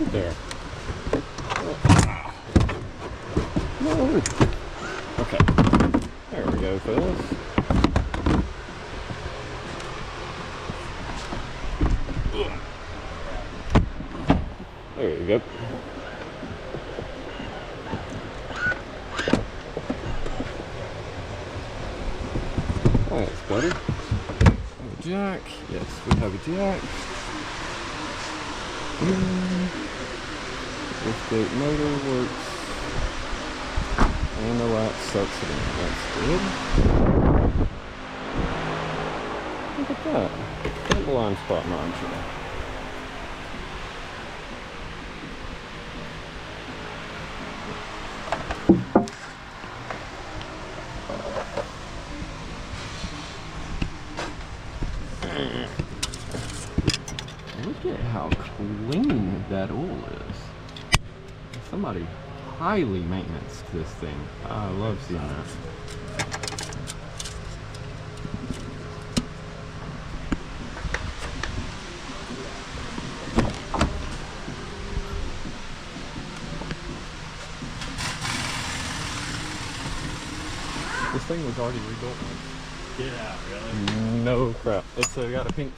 There. No. Okay. There we go, fellas. There you go. That's better. Have a jack. Yes, we have a jack. Liftgate motor works. And the light sucks it in. That's good. Look at that. That blind spot module. Look at how clean that oil is. Somebody highly maintenance this thing. I love seeing that. This thing was already rebuilt once. Yeah, really? No crap. It's got a pink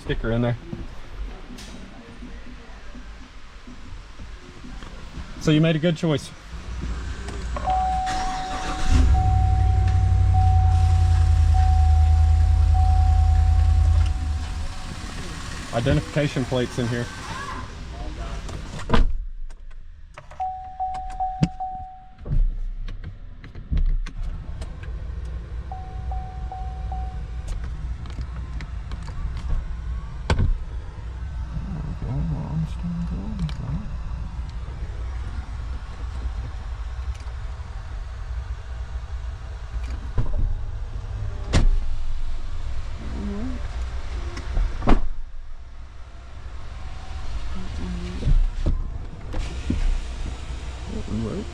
sticker in there. So you made a good choice. Identification plates in here. Right.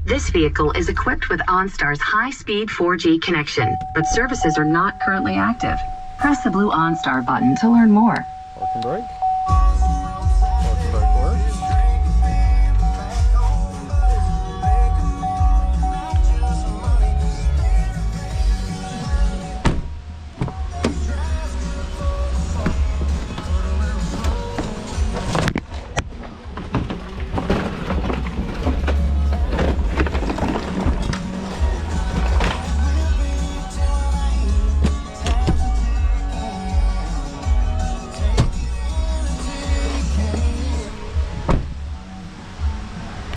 This vehicle is equipped with OnStar's high-speed 4G connection, but services are not currently active. Press the blue OnStar button to learn more. Parking brake.